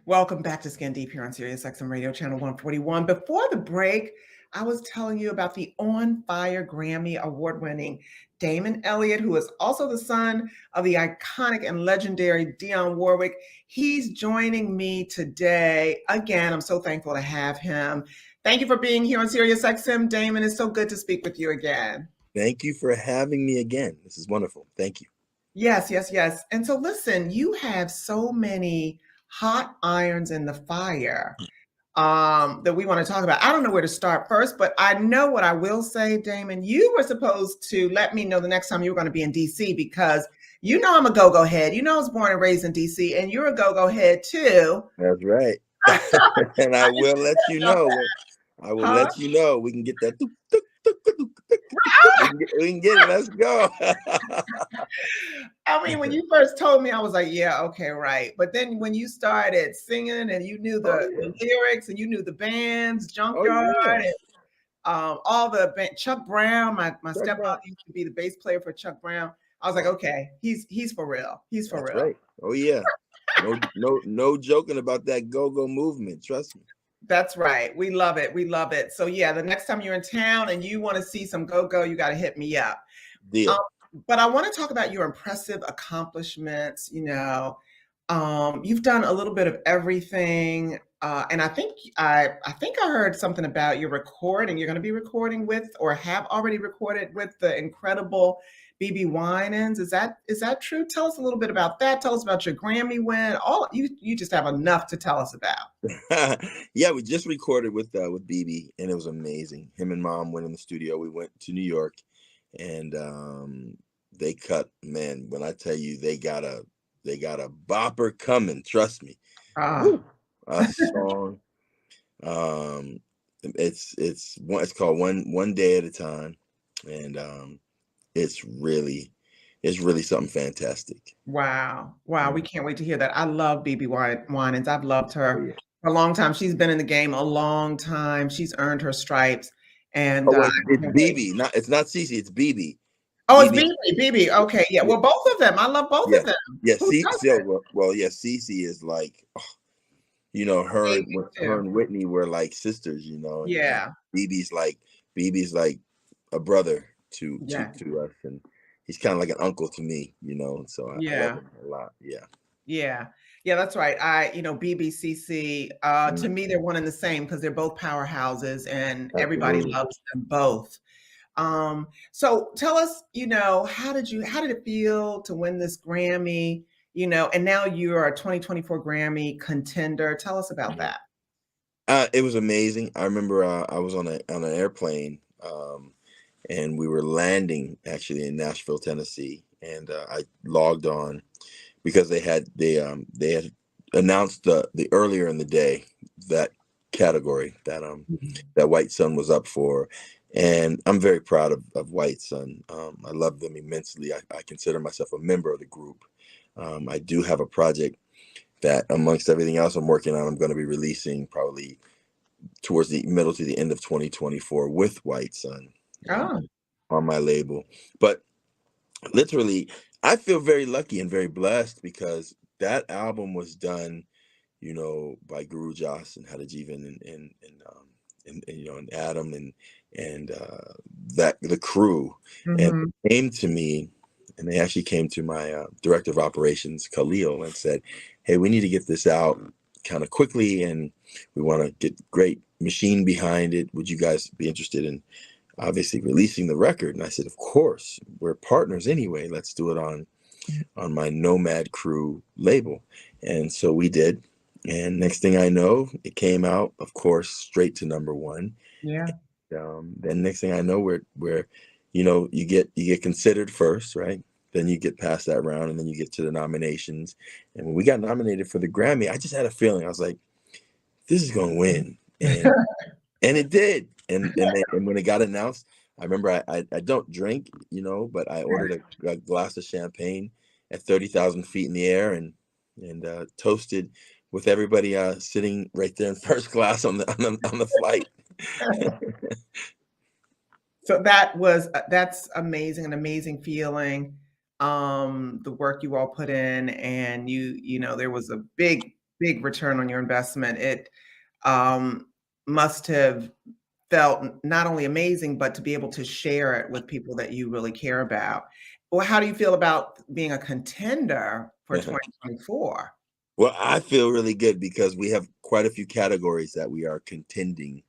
Welcome back to Skin Deep here on Sirius XM Radio Channel 141. Before the break, I was telling you about the On Fire Grammy award-winning Damon Elliott, who is also the son of the iconic and legendary Dionne Warwick. He's joining me today. Again, I'm so thankful to have him. Thank you for being here on Sirius XM, Damon. It's so good to speak with you again. Thank you for having me again. This is wonderful. Thank you. Yes, yes, yes. And so listen, you have so many hot irons in the fire that we want to talk about. I don't know where to start first, but I know what I will say, Damon. You were supposed to let me know the next time you were going to be in DC because you know I'm a go-go head. You know I was born and raised in DC, and you're a go-go head too. That's right. And I will let you know. I will let you know. We can get that. We can get it. Let's go. I mean, when you first told me, I was like, yeah, okay, right. But then when you started singing and you knew the lyrics and you knew the bands, Junkyard, and all the Chuck Brown, my stepfather used to be the bass player for Chuck Brown. I was like, okay, he's for real. He's for real. Right. Oh yeah. No joking about that go-go movement. Trust me. That's right. We love it. We love it. So yeah, the next time you're in town and you want to see some go-go, you got to hit me up. Deal. But I want to talk about your impressive accomplishments. You know, you've done a little bit of everything, and I think I heard something about your recording. You're going to be recording with, or have already recorded with, the incredible BB Winans. Is that true? Tell us a little bit about that. Tell us about your Grammy win. All you just have enough to tell us about. Yeah, we just recorded with BB, and it was amazing. Him and Mom went in the studio. We went to New York. And they cut, man, when I tell you they got a bopper coming, trust me. A song. It's called One Day at a Time. And it's really something fantastic. Wow. We can't wait to hear that. I love BB Winans. I've loved her for a long time. She's been in the game a long time. She's earned her stripes. And it's BB, it's not Cece, it's BB. Oh, BB. It's BB. Okay, yeah. Well, both of them. I love both of them. Yeah, Cece is like, her and Whitney were like sisters, Yeah. BB's like a brother to us, and he's kind of like an uncle to me, so I love him a lot. Yeah, that's right. BBCC, to me, they're one and the same because they're both powerhouses and everybody loves them both. So tell us, how did it feel to win this Grammy, and now you're a 2024 Grammy contender. Tell us about that. It was amazing. I remember I was on an airplane, and we were landing actually in Nashville, Tennessee, and I logged on because they had announced the earlier in the day that category that White Sun was up for, and I'm very proud of White Sun. I love them immensely. I consider myself a member of the group. I do have a project that, amongst everything else I'm working on, I'm going to be releasing probably towards the middle to the end of 2024 with White Sun on my label. But literally, I feel very lucky and very blessed because that album was done, by Guru Joss and Hada Jeevan and Adam and that the crew, and they came to me, and they actually came to my director of operations, Khalil, and said, "Hey, we need to get this out kind of quickly, and we want to get great machine behind it. Would you guys be interested in obviously releasing the record?" And I said, "Of course, we're partners anyway. Let's do it on my Nomad Crew label." And so we did. And next thing I know, it came out, of course, straight to #1. Yeah. And, then next thing I know, we're you get considered first, right? Then you get past that round, and then you get to the nominations. And when we got nominated for the Grammy, I just had a feeling. I was like, this is going to win. And it did. And when it got announced, I remember I don't drink, but I ordered a glass of champagne at 30,000 feet in the air and toasted with everybody sitting right there in first class on the flight. So that's amazing, an amazing feeling. The work you all put in, and there was a big big return on your investment. It um, must have felt not only amazing, but to be able to share it with people that you really care about. Well, how do you feel about being a contender for 2024? Well, I feel really good because we have quite a few categories that we are contending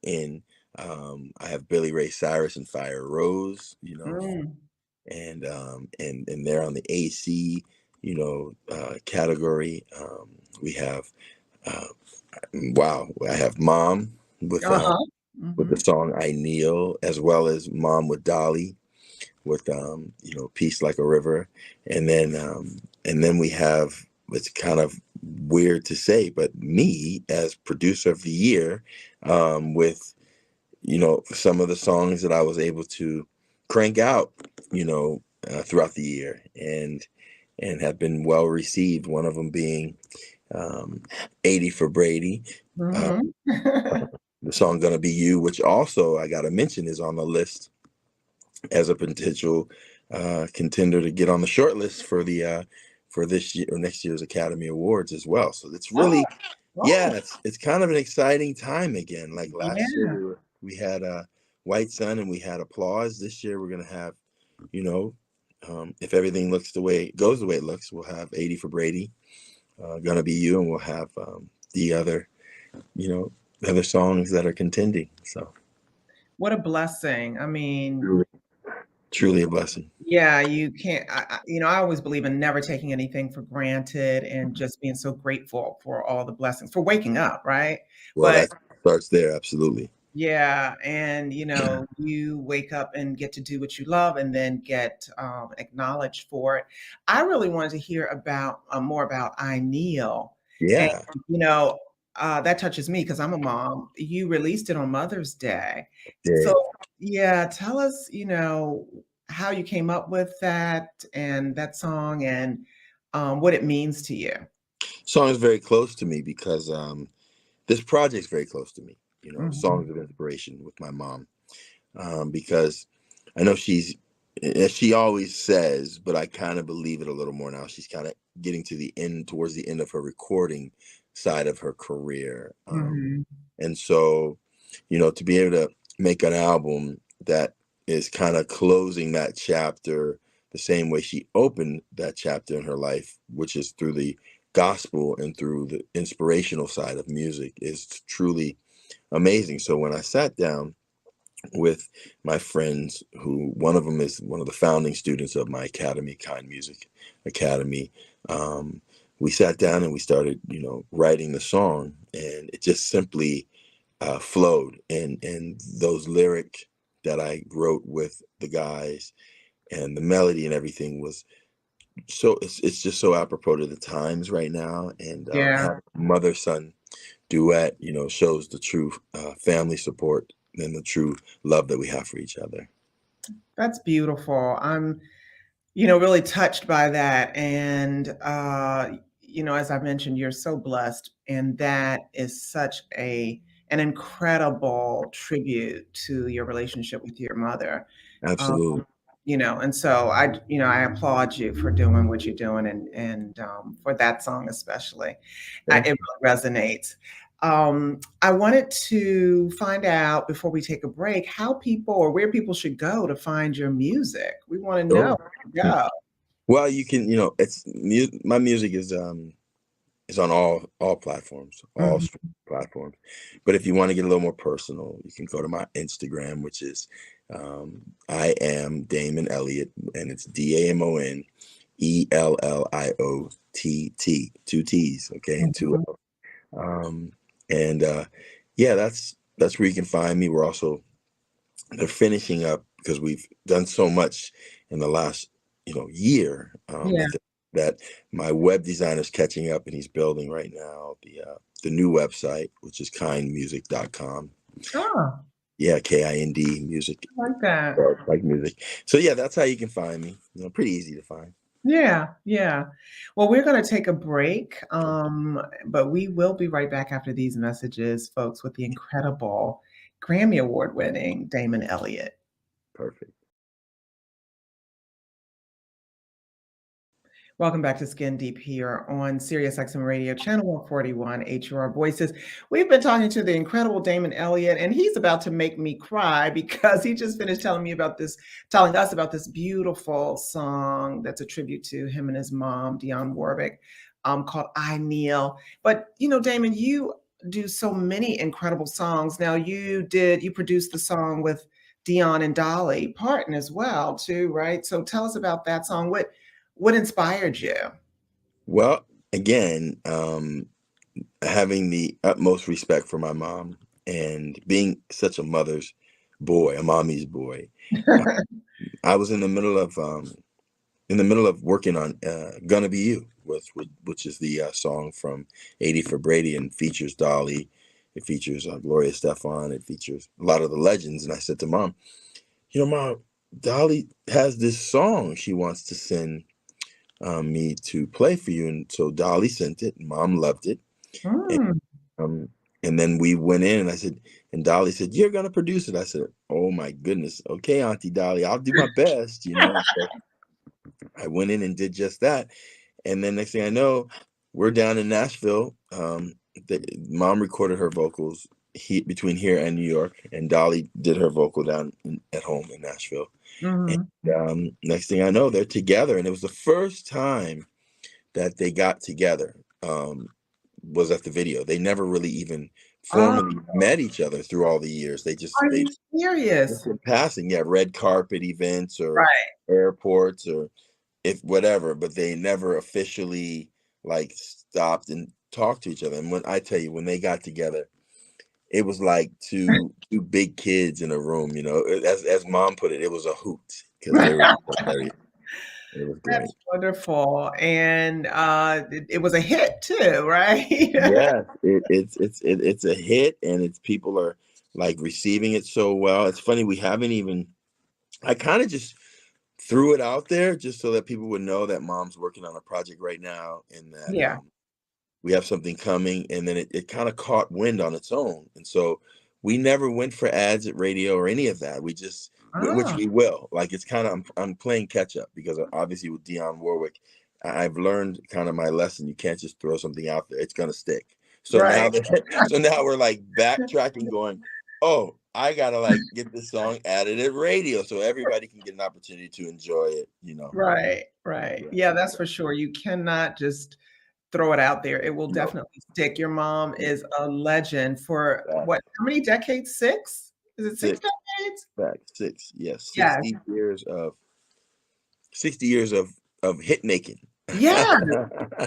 in. I have Billy Ray Cyrus and Fire Rose, Mm. and they're on the AC, category. We have uh, wow, I have Mom Uh-huh. with the Mhm. song I Kneel, as well as Mom with Dolly with Peace Like a River, and then we have, it's kind of weird to say, but me as producer of the year, with some of the songs that I was able to crank out, throughout the year, and have been well received. One of them being 80 for Brady. Uh, Mhm. the song Gonna Be You, which also I got to mention is on the list as a potential contender to get on the short list for this year or next year's Academy Awards as well. So it's Oh, really, yeah, oh, it's kind of an exciting time again. Like last year, yeah. we had White Sun and we had Applause. This year, we're gonna have, you know, if everything looks the way it goes, the way it looks, we'll have 80 for Brady, Gonna Be You, and we'll have the other, you know, other songs that are contending. So What a blessing. I mean, truly, truly a blessing. yeah, you can't, I always believe in never taking anything for granted and just being so grateful for all the blessings, for waking up, right? Well, But that starts there, absolutely. yeah, and you wake up and get to do what you love and then get acknowledged for it. I really wanted to hear about more about I Kneel. And Yeah, you know, that touches me because I'm a mom. You released it on Mother's Day. So did. yeah, tell us, how you came up with that song and what it means to you. Song is very close to me because this project's very close to me. Mhm. Songs of inspiration with my mom, because I know as she always says, but I kind of believe it a little more now. She's kind of getting to the end, towards the end of her recording side of her career, Mhm. and so, to be able to make an album that is kind of closing that chapter the same way she opened that chapter in her life, which is through the gospel and through the inspirational side of music, is truly amazing. So when I sat down with my friends, who one of them is one of the founding students of my academy, Kind Music Academy, um, we sat down and we started, writing the song, and it just simply flowed. And those lyric that I wrote with the guys, and the melody and everything was so, it's just so apropos to the times right now. And Yeah. having a mother son duet, shows the true family support and the true love that we have for each other. That's beautiful. I'm, really touched by that. And, as I mentioned, you're so blessed. And that is such an incredible tribute to your relationship with your mother. Um, Absolutely. and so I applaud you for doing what you're doing and for that song especially. Thank It you. really resonates. I wanted to find out before we take a break how people or where people should go to find your music. We want to know Sure. where to go. Well, you can, my music is on all platforms, all Mhm. streaming platforms. But if you want to get a little more personal, you can go to my Instagram, which is I am Damon Elliott, and it's DamonElliott, two T's, okay, and two Mhm. L's. Um, and yeah, that's where you can find me. They're finishing up because we've done so much in the last year, Yeah. that my web designer's catching up, and he's building right now the new website, which is kindmusic.com. Oh, Yeah, KIND music, I like that. like music. So yeah, that's how you can find me. Pretty easy to find. Yeah, yeah. Well, we're going to take a break, Sure. but we will be right back after these messages, folks, with the incredible Grammy Award winning Damon Elliott. Perfect. Welcome back to Skin Deep here on Sirius XM Radio, Channel 141, HUR Voices. We've been talking to the incredible Damon Elliott, and he's about to make me cry because he just finished telling us about this beautiful song that's a tribute to him and his mom, Dionne Warwick, called I Kneel. But, Damon, you do so many incredible songs. Now, you produced the song with Dionne and Dolly Parton as well, too, right? So tell us about that song. What inspired you? Well, again, having the utmost respect for my mom and being such a mother's boy, a mommy's boy. I was in the middle of working on "Gonna Be You," which is the song from '80 for Brady, and features Dolly. It features Gloria Estefan. It features a lot of the legends. And I said to Mom, Mom, Dolly has this song she wants to send me to play for you. And so Dolly sent it. Mom loved it. And, Mm. and then we went in, and I said, and Dolly said, "You're going to produce it." I said, "Oh my goodness. Okay, Auntie Dolly, I'll do my best." So I went in and did just that. And then next thing I know, we're down in Nashville. Mom recorded her vocals between here and New York, and Dolly did her vocal down at home in Nashville. Mhm. And next thing I know, they're together, and it was the first time that they got together. Was at the video. They never really even Oh, formally met each other through all the years. are They you serious? just in passing, yeah, red carpet events or Right. airports or if whatever, but they never officially like stopped and talked to each other. And when I tell you, when they got together, it was like two big kids in a room. As Mom put it, it was a hoot because they were hilarious. It was great. That's wonderful, and, it was a hit too, right? Yeah, it's a hit, and it's people are like receiving it so well. It's funny, we haven't even. I kind of just threw it out there just so that people would know that Mom's working on a project right now, and that Yeah. we have something coming. And then it kind of caught wind on its own, and so we never went for ads at radio or any of that. We just, which Ah, we will. Like, it's kind of, I'm playing catch up because obviously with Dionne Warwick, I've learned kind of my lesson. You can't just throw something out there; it's gonna stick. So now right. that, so now we're like backtracking, going, oh, I gotta like get this song added at radio so everybody can get an opportunity to enjoy it. Right, right. Yeah. Yeah, that's for sure. You cannot just throw it out there. It will No. definitely stick. Your mom is a legend for Fact. what, how many decades? 6? Is it 6 Six. decades? Fact. Six. Yes. Yes. 60 years of hit making. Yeah.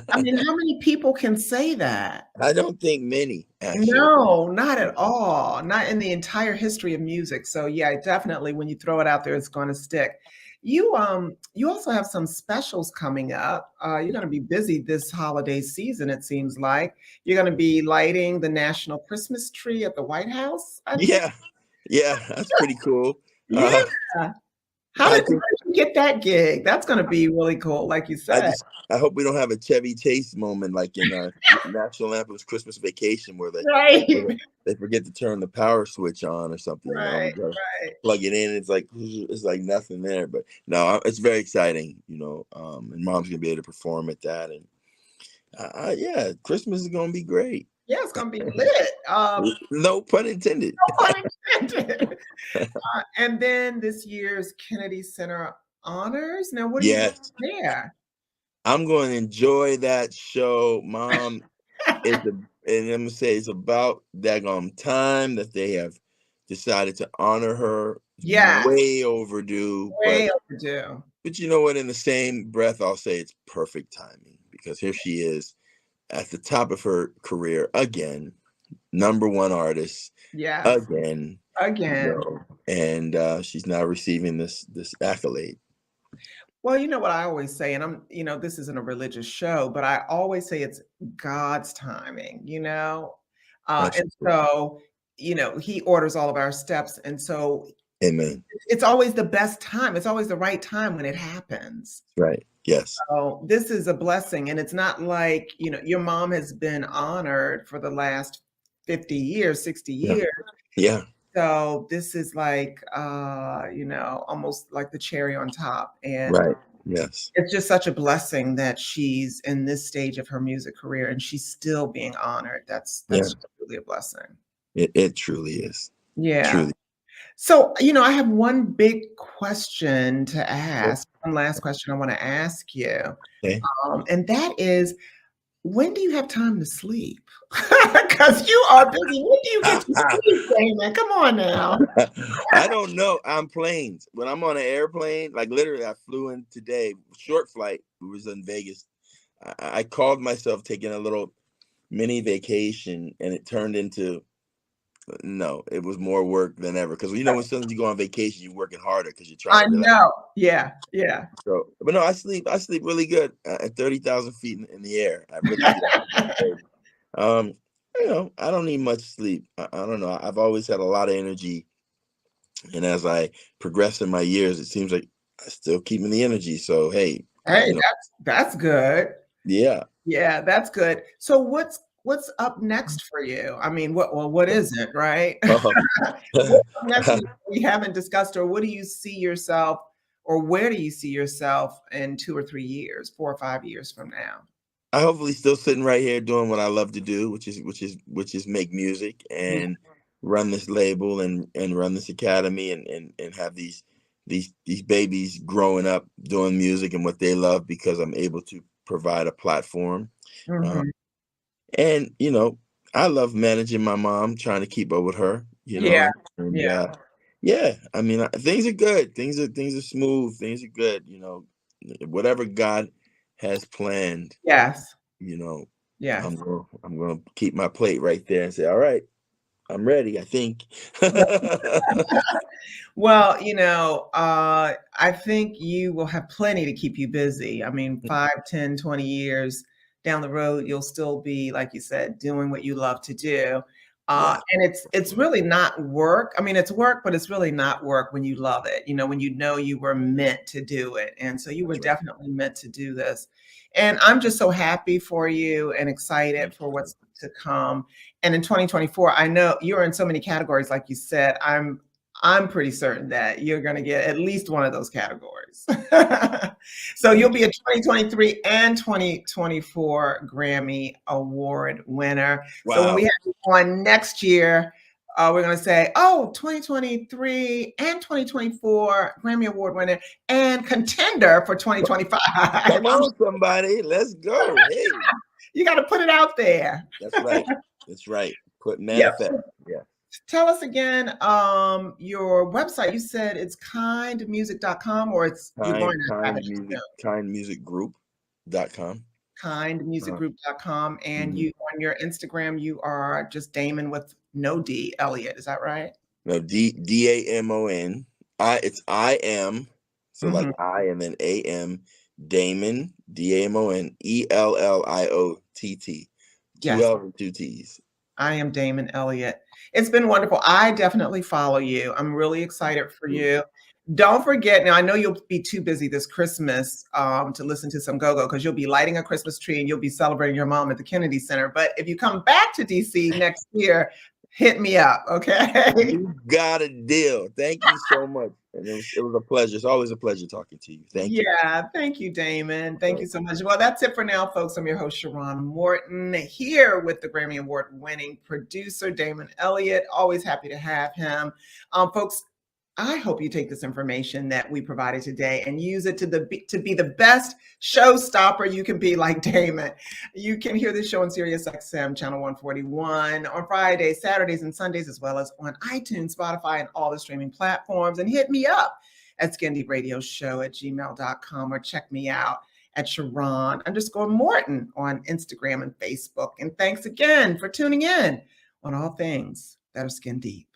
I mean, how many people can say that? I don't think many actually. No, not at all. Not in the entire history of music. So yeah, definitely when you throw it out there, it's going to stick. You also have some specials coming up. You're going to be busy this holiday season, it seems like. You're going to be lighting the national Christmas tree at the White House, I think. Yeah. Yeah. That's pretty cool. Yeah. How I did think you get that gig? That's going to be really cool, like you I said. just I hope we don't have a Chevy Chase moment like in National Lampoon's Christmas Vacation where Right. they forget to turn the power switch on or something. We Right. gotta Right. plug it in. It's like nothing there. But no, it's very exciting. And Mom's gonna be able to perform at that, and yeah, Christmas is gonna be great. Yeah, it's going to be lit. No pun intended. No pun intended. And then this year's Kennedy Center Honors. Now, what are you Yes, doing there? I'm going to enjoy that show, Mom. And I'm gonna say it's about daggone time that they have decided to honor her. It's Yes, way overdue, but way overdue. you know what? In the same breath, I'll say it's perfect timing because here she is at the top of her career again, number one artist Yes, again, again. and she's now receiving this accolade. Well, you know what I always say, and this isn't a religious show, but I always say it's God's timing. And Absolutely, so, He orders all of our steps. And so amen. it's always the best time. It's always the right time when it happens. Right? Yes. So this is a blessing. And it's not like, your mom has been honored for the last 50 years, 60 Yeah. years. Yeah. So this is like, almost like the cherry on top. And Right. Yes. It's just such a blessing that she's in this stage of her music career and she's still being honored. Yeah. That's truly a blessing. It truly is. Yeah. Truly. So, I have one big question to Okay. ask, one last question I want to ask you. Okay. And that is, when do you have time to sleep? Because you are busy. When do you get to sleep, Damon? Come on now. I don't know. On planes, when I'm on an airplane, like literally, I flew in today, short flight. It was in Vegas. I called myself taking a little mini vacation, and it turned into no. It was more work than ever because when soon as you go on vacation, you're working harder because you're trying I to relax. know. Yeah, yeah. So, but no, I sleep. I sleep really good at 30,000 feet in the air. I really do. Um, I don't need much sleep. I don't know. I've always had a lot of energy, and as I progress in my years, it seems like I still keeping the energy. So hey, Hey, that's good. yeah. Yeah, that's good. So what's up next for you? I mean, what isn't, right? What's up next for you we haven't discussed, or what do you see yourself, or where do you see yourself in 2 or 3 years, 4 or 5 years from now? I hopefully still sitting right here doing what I love to do, which is make music Yeah. and run this label and run this academy and have these babies growing up doing music and what they love because I'm able to provide a platform. Uh, Mhm. and I love managing my mom, trying to keep up with her, Yeah, and yeah. yeah, I mean things are good. Things are smooth. Things are good. Whatever God has planned, Yes, you know, yes. I'm gonna keep my plate right there and say, all right, I'm ready, I think. Well, I think you will have plenty to keep you busy. I mean, 5, 10, 20 years down the road, you'll still be, like you said, doing what you love to do. Yeah. And it's really not work. I mean, it's work, but it's really not work when you love it, when you know you were meant to do it. And so you were That's right. definitely meant to do this. And I'm just so happy for you and excited Thank for you. what's to come. And in 2024, I know you're in so many categories, like you said. I'm pretty certain that you're going to get at least one of those categories. So you'll Thank be you. a 2023 and 2024 Grammy Award winner. So when we Wow. have you on next year, we're going to say, oh, 2023 and 2024 Grammy Award winner and contender for 2025. Come on, somebody, let's go. Hey, You got to put it out there. that's right. That's right. Put Yep. manifest. Yeah. Tell us again, your website. You said it's kindmusic.com, or you're going to have it soon. Kindmusicgroup.com. Kindmusicgroup.com. And Mhm. you on your Instagram, you are just Damon with no D, Elliott. Is that right? No, Damon. I am, so like Hmm. I and then AM, Damon, Dallionett. Two Yes, L's and two T's. I am Damon Elliott. It's been wonderful. I definitely follow you. I'm really excited for you. Don't forget, now I know you'll be too busy this Christmas to listen to some go-go because you'll be lighting a Christmas tree and you'll be celebrating your mom at the Kennedy Center. But if you come back to DC next year, hit me up, okay? You got a deal. Thank you so much. And it was a pleasure. It's always a pleasure talking to you. Thank you. Yeah, thank you, Damon. Thank All you so much. Well, that's it for now, folks. I'm your host, Sharrarne Morton, here with the Grammy Award winning producer, Damon Elliott. Always happy to have him. Folks, I hope you take this information that we provided today and use it to be the best showstopper you can be, like Damon. You can hear this show on Sirius XM channel 141 on Fridays, Saturdays, and Sundays, as well as on iTunes, Spotify, and all the streaming platforms. And hit me up at skindeepradioshow@gmail.com, or check me out at Sharrarne_Morton on Instagram and Facebook. And thanks again for tuning in on all things that are skin deep.